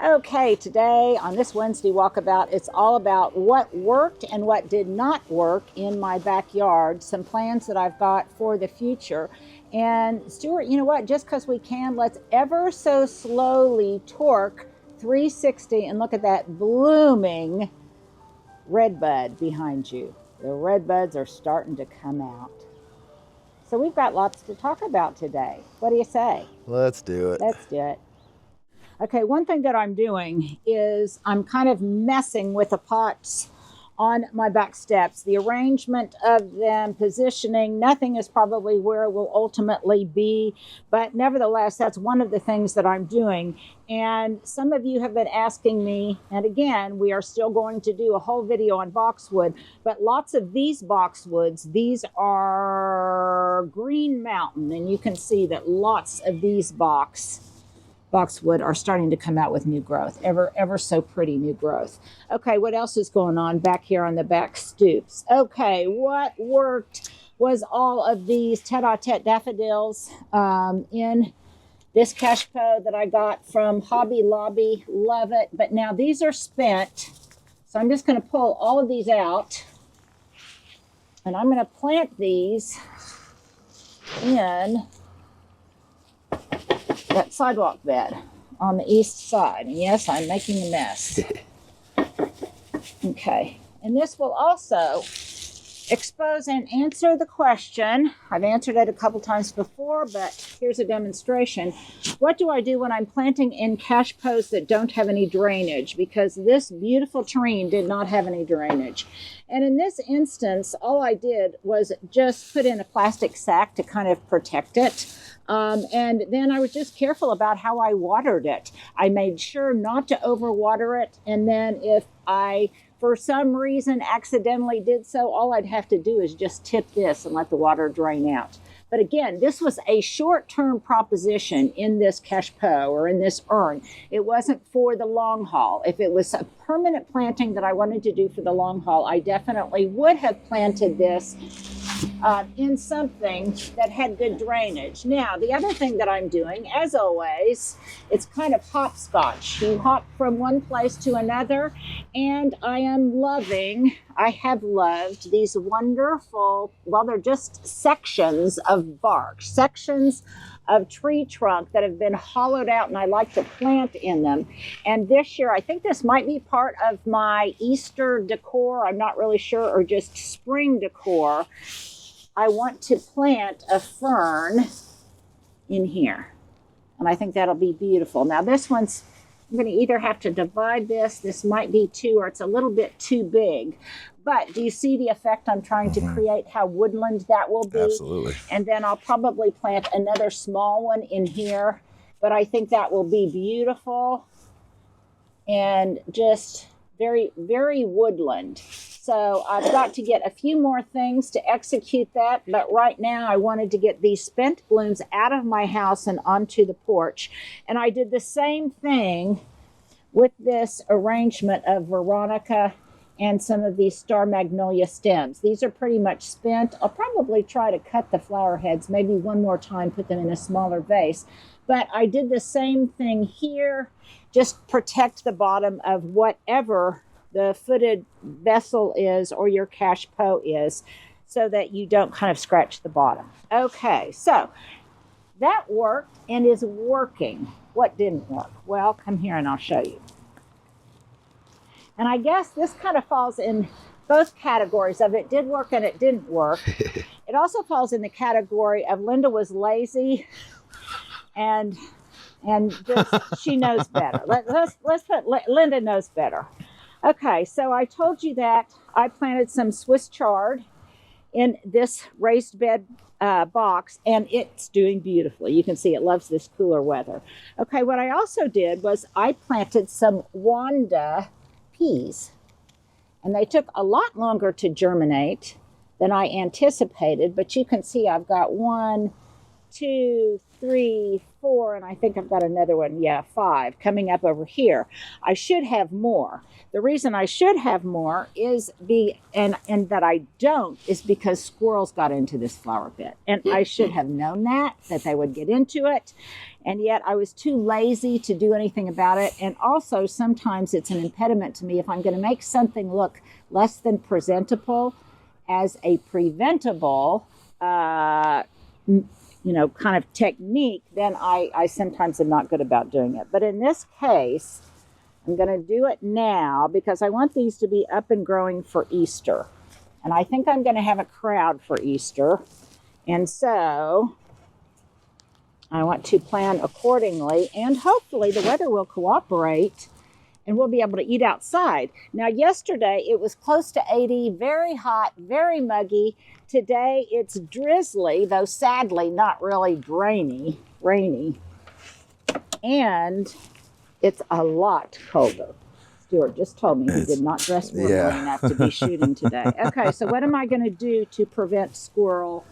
Okay, today on this Wednesday Walkabout, it's all about what worked and what did not work in my backyard, some plans that I've got for the future. And Stuart, you know what? Just because we can, let's ever so slowly torque 360 and look at that blooming redbud behind you. The redbuds are starting to come out. So we've got lots to talk about today. What do you say? Let's do it. Let's do it. Okay, one thing that I'm doing is I'm kind of messing with the pots on my back steps. The arrangement of them, positioning, nothing is probably where it will ultimately be. But nevertheless, that's one of the things that I'm doing. And some of you have been asking me, and again, we are still going to do a whole video on boxwood, but lots of these boxwoods, these are Green Mountain, and you can see that lots of these boxwood are starting to come out with new growth, ever so pretty new growth. Okay, what else is going on back here on the back stoops? Okay, what worked was all of these tete-a-tete daffodils in this cachepot that I got from Hobby Lobby. Love it. But now these are spent, so I'm just going to pull all of these out, and I'm going to plant these in that sidewalk bed on the east side. And yes, I'm making a mess. Okay, and this will also expose and answer the question. I've answered it a couple times before, but here's a demonstration. What do I do when I'm planting in cachepots that don't have any drainage? Because this beautiful terrain did not have any drainage. And in this instance, all I did was just put in a plastic sack to kind of protect it. And then I was just careful about how I watered it. I made sure not to overwater it. And then if I, for some reason, accidentally did so, all I'd have to do is just tip this and let the water drain out. But again, this was a short-term proposition in this cachepot or in this urn. It wasn't for the long haul. If it was a permanent planting that I wanted to do for the long haul, I definitely would have planted this in something that had good drainage. Now, the other thing that I'm doing, as always, it's kind of hopscotch. You hop from one place to another, and I have loved these wonderful, well, they're just sections of bark, sections of tree trunk that have been hollowed out, and I like to plant in them. And this year, I think this might be part of my Easter decor, I'm not really sure, or just spring decor. I want to plant a fern in here, and I think that'll be beautiful. Now this one's, I'm going to either have to divide this might be two, or it's a little bit too big. But do you see the effect I'm trying to create, how woodland that will be? Absolutely. And then I'll probably plant another small one in here, but I think that will be beautiful and just very, very woodland. So I've got to get a few more things to execute that, but right now I wanted to get these spent blooms out of my house and onto the porch. And I did the same thing with this arrangement of Veronica and some of these star magnolia stems. These are pretty much spent. I'll probably try to cut the flower heads maybe one more time, put them in a smaller vase. But I did the same thing here, just protect the bottom of whatever the footed vessel is or your cachepot is, so that you don't kind of scratch the bottom. Okay, so that worked and is working. What didn't work? Well, come here and I'll show you. And I guess this kind of falls in both categories of it did work and it didn't work. It also falls in the category of Linda was lazy and just she knows better. Let's put Linda knows better. Okay, so I told you that I planted some Swiss chard in this raised bed box, and it's doing beautifully. You can see it loves this cooler weather. Okay, what I also did was I planted some Wanda peas, and they took a lot longer to germinate than I anticipated, but you can see I've got 1, 2, 3, 4, and I think I've got another one. Yeah, 5 coming up over here. I should have more. The reason I should have more is and that I don't is because squirrels got into this flower bed. And I should have known that they would get into it. And yet I was too lazy to do anything about it. And also sometimes it's an impediment to me if I'm going to make something look less than presentable as a preventable, kind of technique, then I sometimes am not good about doing it. But in this case, I'm going to do it now because I want these to be up and growing for Easter. And I think I'm going to have a crowd for Easter. And so I want to plan accordingly, and hopefully the weather will cooperate and we'll be able to eat outside. Now, yesterday it was close to 80, very hot, very muggy. Today it's drizzly, though sadly not really rainy. And it's a lot colder. Stuart just told me he did not dress warmly enough to be shooting today. Okay, so what am I going to do to prevent squirrels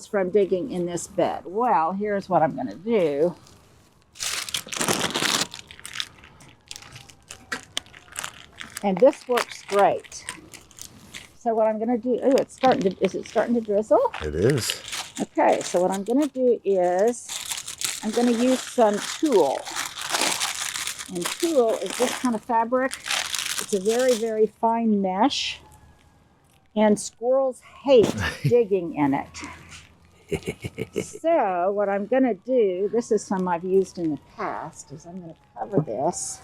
from digging in this bed? Well, here's what I'm going to do. And this works great. So what I'm going to do, is it starting to drizzle? It is. Okay, so what I'm going to do is I'm going to use some tulle. And tulle is this kind of fabric. It's a very, very fine mesh. And squirrels hate digging in it. So what I'm going to do, this is some I've used in the past, is I'm going to cover this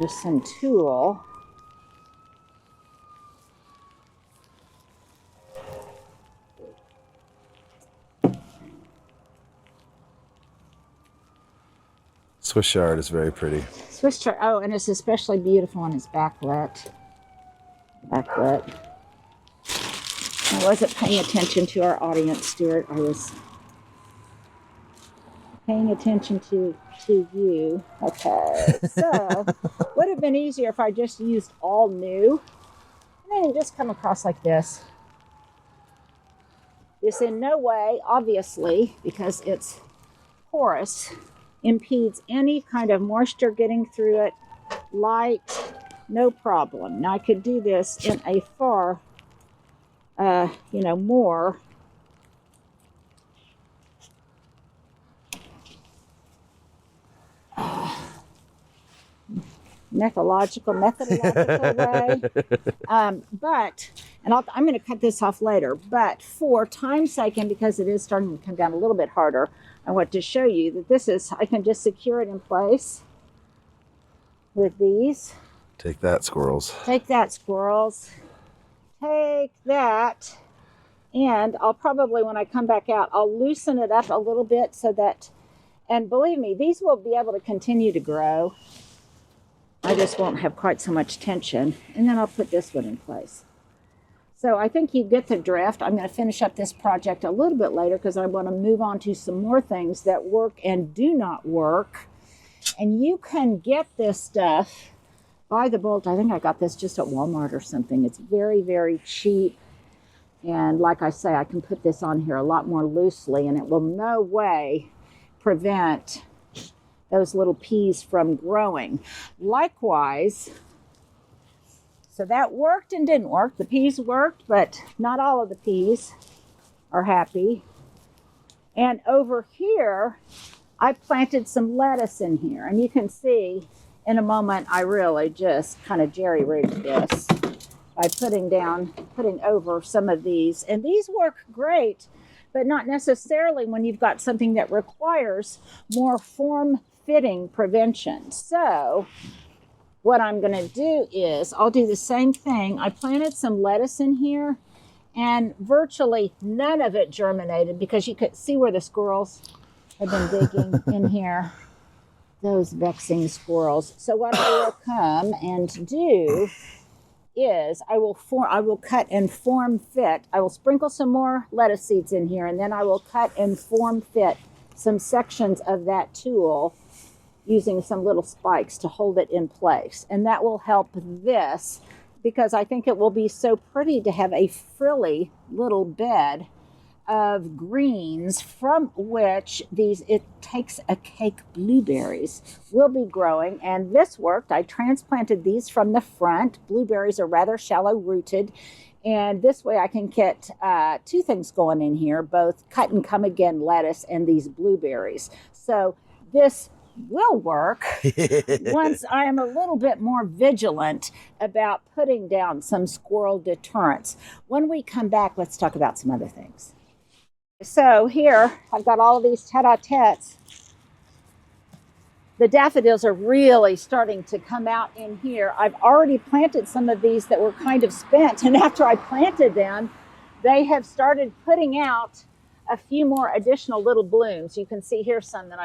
with some tulle. Swiss chard is very pretty. Swiss chard, oh, and it's especially beautiful when it's backlit. I wasn't paying attention to our audience, Stuart. I was paying attention to you. Okay, so would have been easier if I just used all new. And then it just come across like this. This in no way, obviously, because it's porous, impedes any kind of moisture getting through it. Light, no problem. Now I could do this in a far, more methodological way. I'm going to cut this off later, but for time's sake, and because it is starting to come down a little bit harder, I want to show you that I can just secure it in place with these. Take that, squirrels. Take that, squirrels. Take that. And I'll probably, when I come back out, I'll loosen it up a little bit so that, and believe me, these will be able to continue to grow. I just won't have quite so much tension. And then I'll put this one in place. So I think you get the drift. I'm going to finish up this project a little bit later because I want to move on to some more things that work and do not work. And you can get this stuff by the bolt. I think I got this just at Walmart or something. It's very, very cheap. And like I say, I can put this on here a lot more loosely and it will no way prevent those little peas from growing. Likewise, so that worked and didn't work. The peas worked, but not all of the peas are happy. And over here, I planted some lettuce in here. And you can see in a moment, I really just kind of jerry-rigged this by putting over some of these. And these work great, but not necessarily when you've got something that requires more form-fitting prevention. So what I'm going to do is I'll do the same thing. I planted some lettuce in here and virtually none of it germinated because you could see where the squirrels have been digging in here. Those vexing squirrels. So what I will come and do is I will cut and form fit. I will sprinkle some more lettuce seeds in here and then I will cut and form fit some sections of that tulle using some little spikes to hold it in place. And that will help this because I think it will be so pretty to have a frilly little bed of greens from which it takes a cake blueberries will be growing. And this worked. I transplanted these from the front. Blueberries are rather shallow rooted. And this way I can get two things going in here, both cut and come again lettuce and these blueberries. So this will work once I am a little bit more vigilant about putting down some squirrel deterrents. When we come back, let's talk about some other things. So here I've got all of these tete-a-tetes. The daffodils are really starting to come out in here. I've already planted some of these that were kind of spent, and after I planted them, they have started putting out a few more additional little blooms. You can see here some that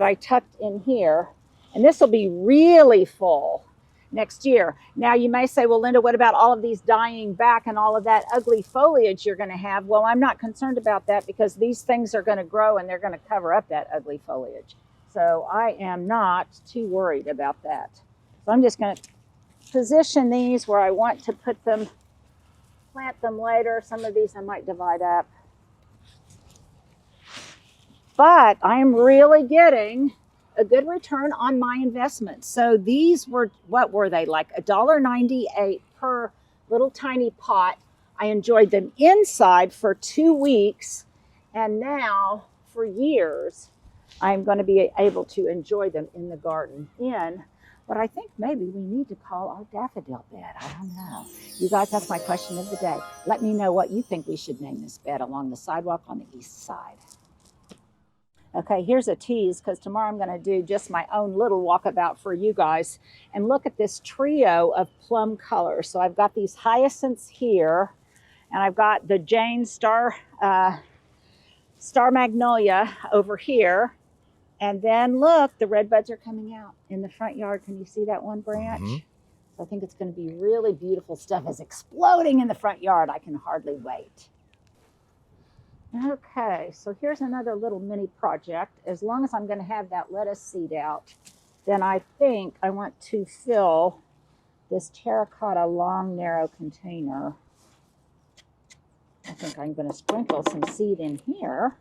I tucked in here, and this will be really full next year. Now you may say, well, Linda, what about all of these dying back and all of that ugly foliage you're going to have? Well, I'm not concerned about that because these things are going to grow and they're going to cover up that ugly foliage. So I am not too worried about that. So I'm just going to position these where I want to put them, plant them later. Some of these I might divide up. But I am really getting a good return on my investment. So these were, what were they, like $1.98 per little tiny pot. I enjoyed them inside for 2 weeks, and now for years I'm going to be able to enjoy them in the garden in what I think maybe we need to call our daffodil bed. I don't know. You guys, that's my question of the day. Let me know what you think we should name this bed along the sidewalk on the east side. Okay, here's a tease because tomorrow I'm going to do just my own little walkabout for you guys. And look at this trio of plum colors. So I've got these hyacinths here, and I've got the Jane Star Magnolia over here. And then look, the redbuds are coming out in the front yard. Can you see that one branch? Mm-hmm. So I think it's going to be really beautiful. Stuff is exploding in the front yard. I can hardly wait. Okay, so here's another little mini project. As long as I'm going to have that lettuce seed out, then I think I want to fill this terracotta long, narrow container. I think I'm going to sprinkle some seed in here.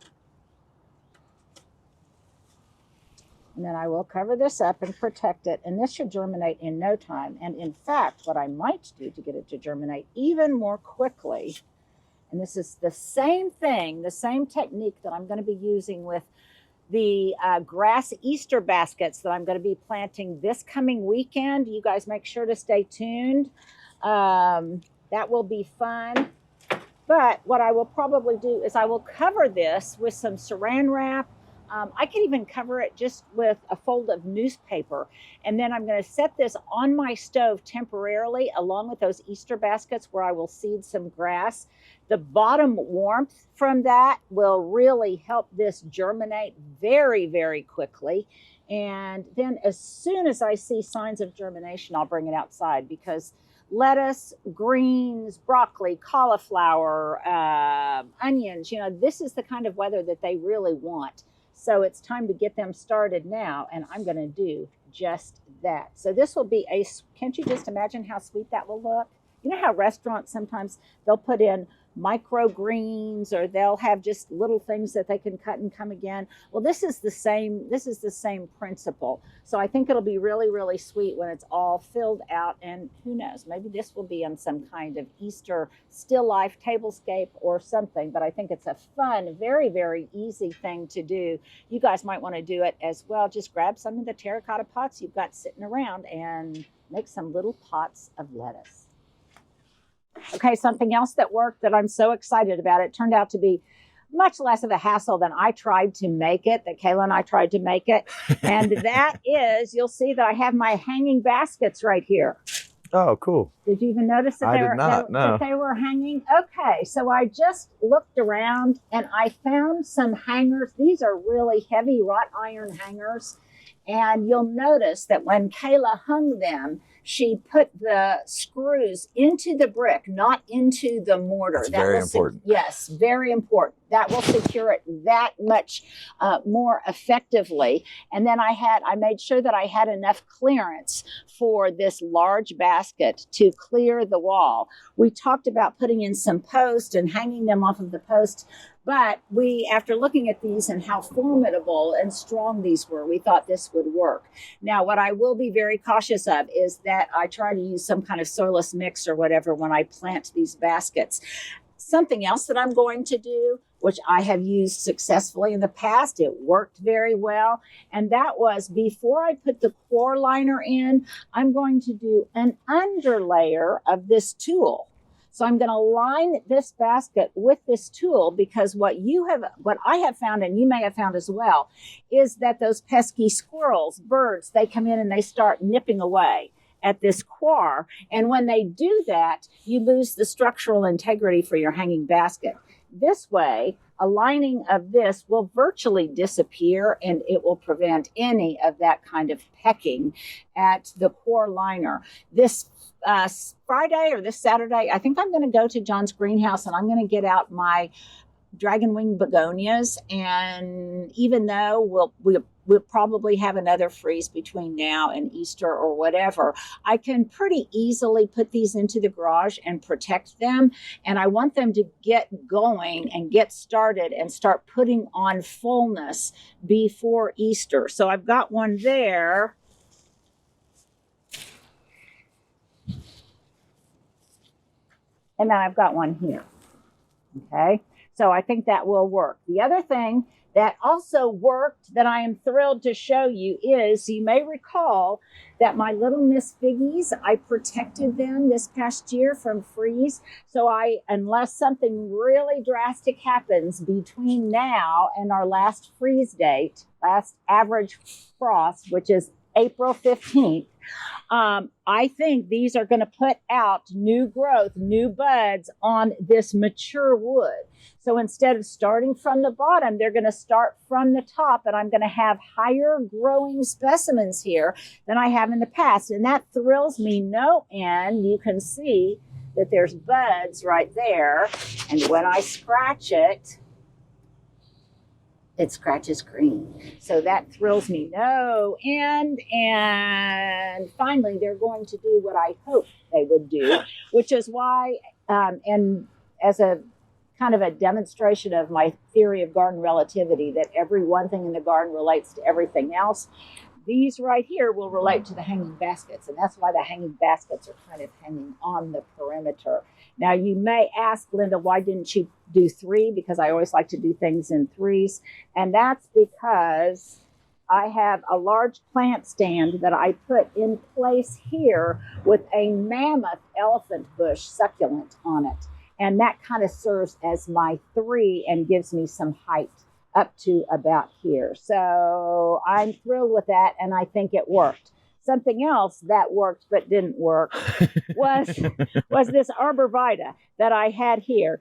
And then I will cover this up and protect it. And this should germinate in no time. And in fact, what I might do to get it to germinate even more quickly, and this is the same thing, the same technique that I'm going to be using with the grass Easter baskets that I'm going to be planting this coming weekend. You guys make sure to stay tuned. That will be fun. But what I will probably do is I will cover this with some saran wrap. I can even cover it just with a fold of newspaper. And then I'm going to set this on my stove temporarily along with those Easter baskets where I will seed some grass. The bottom warmth from that will really help this germinate very, very quickly. And then as soon as I see signs of germination, I'll bring it outside because lettuce, greens, broccoli, cauliflower, onions, you know, this is the kind of weather that they really want. So it's time to get them started now, and I'm going to do just that. So this will be can't you just imagine how sweet that will look? You know how restaurants sometimes they'll put in microgreens or they'll have just little things that they can cut and come again. Well, this is the same principle. So I think it'll be really, really sweet when it's all filled out, and who knows, maybe this will be on some kind of Easter still life tablescape or something, but I think it's a fun, very, very easy thing to do. You guys might want to do it as well. Just grab some of the terracotta pots you've got sitting around and make some little pots of lettuce. Okay, something else that worked that I'm so excited about, it turned out to be much less of a hassle than I tried to make it, that Kayla and I tried to make it. And that is, you'll see that I have my hanging baskets right here. Oh, cool. Did you even notice that that they were hanging? Okay, so I just looked around and I found some hangers. These are really heavy wrought iron hangers. And you'll notice that when Kayla hung them, she put the screws into the brick, not into the mortar. That's very important. Yes, very important. That will secure it that much more effectively. And then I made sure that I had enough clearance for this large basket to clear the wall. We talked about putting in some posts and hanging them off of the post, but after looking at these and how formidable and strong these were, we thought this would work. Now, what I will be very cautious of is that I try to use some kind of soilless mix or whatever when I plant these baskets. Something else that I'm going to do, which I have used successfully in the past, it worked very well, and that was before I put the core liner in, I'm going to do an underlayer of this tulle. So I'm going to line this basket with this tulle because what I have found, and you may have found as well, is that those pesky squirrels, birds, they come in and they start nipping away at this core. And when they do that, you lose the structural integrity for your hanging basket. This way, a lining of this will virtually disappear and it will prevent any of that kind of pecking at the core liner. This Friday or this Saturday, I think I'm going to go to John's greenhouse and I'm going to get out my dragon wing begonias. And even though we'll probably have another freeze between now and Easter or whatever, I can pretty easily put these into the garage and protect them. And I want them to get going and get started and start putting on fullness before Easter. So I've got one there. And then I've got one here. Okay. So I think that will work. The other thing that also worked that I am thrilled to show you is, you may recall that my little Miss Figgies, I protected them this past year from freeze. So unless something really drastic happens between now and our last freeze date, last average frost, which is April 15th, I think these are going to put out new growth, new buds on this mature wood. So instead of starting from the bottom, they're going to start from the top, and I'm going to have higher growing specimens here than I have in the past. And that thrills me no end. You can see that there's buds right there. And when I scratch it, it scratches green. So that thrills me no end. And finally, they're going to do what I hoped they would do, which is why, and as a kind of a demonstration of my theory of garden relativity, that every one thing in the garden relates to everything else, these right here will relate to the hanging baskets. And that's why the hanging baskets are kind of hanging on the perimeter. Now, you may ask, Linda, why didn't you do 3? Because I always like to do things in 3s. And that's because I have a large plant stand that I put in place here with a mammoth elephant bush succulent on it. And that kind of serves as my 3 and gives me some height up to about here. So I'm thrilled with that, and I think it worked. Something else that worked but didn't work was this arborvitae that I had here.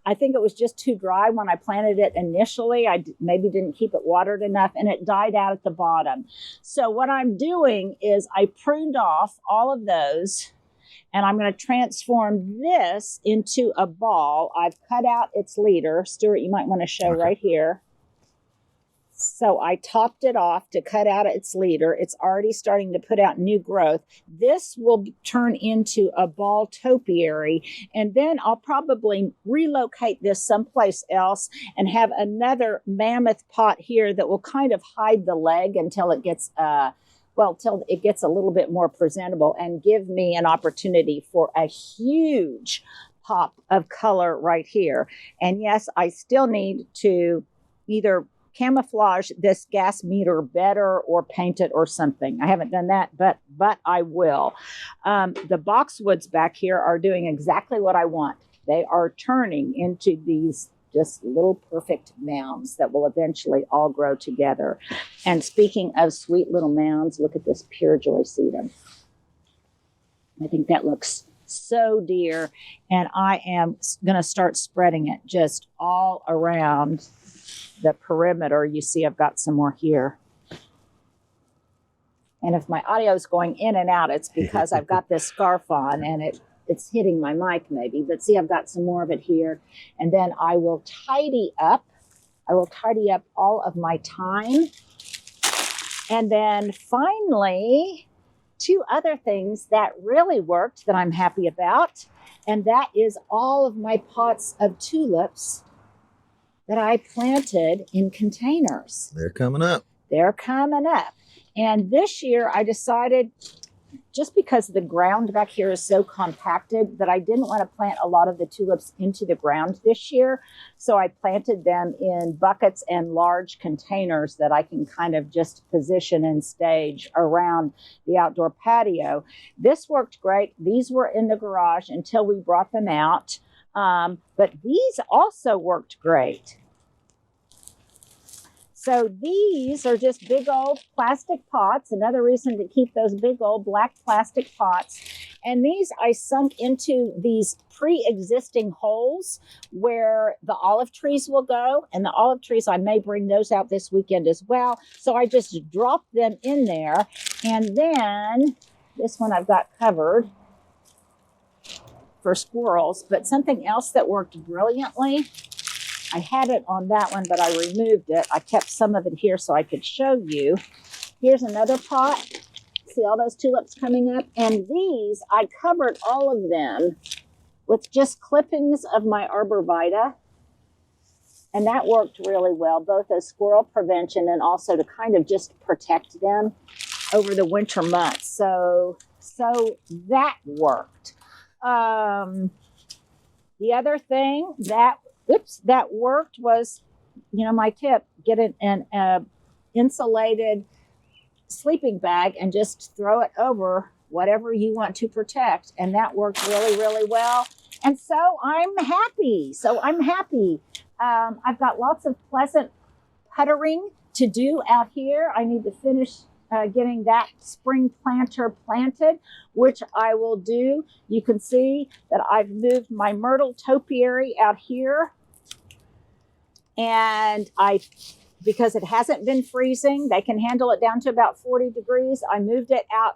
I think it was just too dry when I planted it initially. I maybe didn't keep it watered enough, and it died out at the bottom. So what I'm doing is I pruned off all of those, and I'm going to transform this into a ball. I've cut out its leader. Stuart, you might want to show right here. So I topped it off to cut out its leader. It's already starting to put out new growth. This will turn into a ball topiary, and then I'll probably relocate this someplace else and have another mammoth pot here that will kind of hide the leg until it gets till it gets a little bit more presentable and give me an opportunity for a huge pop of color right here. And yes, I still need to either camouflage this gas meter better or paint it or something. I haven't done that, but I will. The boxwoods back here are doing exactly what I want. They are turning into these just little perfect mounds that will eventually all grow together. And speaking of sweet little mounds, look at this pure joy sedum. I think that looks so dear, and I am going to start spreading it just all around the perimeter. You see I've got some more here. And if my audio is going in and out, it's because I've got this scarf on and it's hitting my mic maybe. But see, I've got some more of it here. And then I will tidy up. I will tidy up all of my thyme. And then finally, 2 other things that really worked that I'm happy about. And that is all of my pots of tulips that I planted in containers. They're coming up. They're coming up. And this year I decided, just because the ground back here is so compacted, that I didn't want to plant a lot of the tulips into the ground this year. So I planted them in buckets and large containers that I can kind of just position and stage around the outdoor patio. This worked great. These were in the garage until we brought them out. But these also worked great. So these are just big old plastic pots. Another reason to keep those big old black plastic pots. And these I sunk into these pre-existing holes where the olive trees will go. And the olive trees, I may bring those out this weekend as well. So I just dropped them in there. And then this one I've got covered for squirrels. But something else that worked brilliantly, I had it on that one, but I removed it. I kept some of it here so I could show you. Here's another pot. See all those tulips coming up? And these, I covered all of them with just clippings of my arborvitae. And that worked really well, both as squirrel prevention and also to kind of just protect them over the winter months. So that worked. The other thing that worked was, my tip, get an insulated sleeping bag and just throw it over whatever you want to protect. And that worked really, really well. And so I'm happy. I've got lots of pleasant puttering to do out here. I need to finish getting that spring planter planted, which I will do. You can see that I've moved my myrtle topiary out here. And because it hasn't been freezing, they can handle it down to about 40 degrees. I moved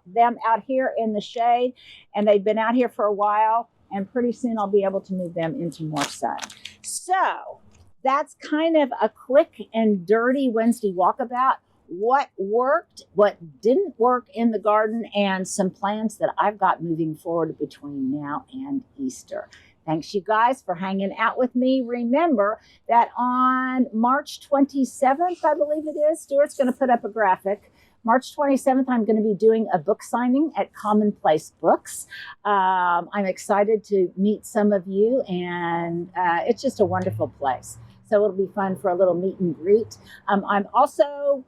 them out here in the shade, and they've been out here for a while, and pretty soon I'll be able to move them into more sun. So that's kind of a quick and dirty Wednesday walkabout. What worked, what didn't work in the garden, and some plans that I've got moving forward between now and Easter. Thanks, you guys, for hanging out with me. Remember that on March 27th, I believe it is, Stuart's going to put up a graphic. March 27th, I'm going to be doing a book signing at Commonplace Books. I'm excited to meet some of you, and it's just a wonderful place. So it'll be fun for a little meet and greet. I'm also,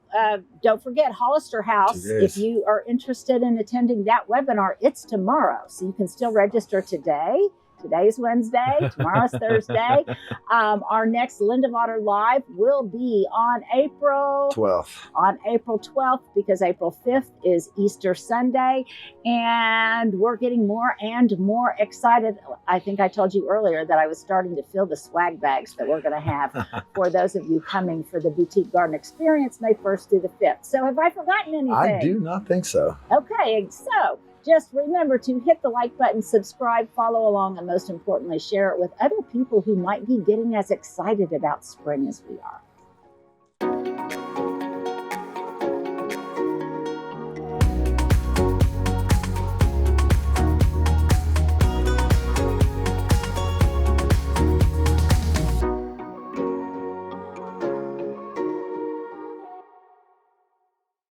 don't forget, Hollister House. If you are interested in attending that webinar, it's tomorrow. So you can still register today. Today's Wednesday, tomorrow's Thursday. Our next Linda Vater Live will be on April 12th. On April 12th, because April 5th is Easter Sunday. And we're getting more and more excited. I think I told you earlier that I was starting to fill the swag bags that we're going to have for those of you coming for the Boutique Garden Experience May 1st through the 5th. So have I forgotten anything? I do not think so. Okay, so just remember to hit the like button, subscribe, follow along, and most importantly, share it with other people who might be getting as excited about spring as we are.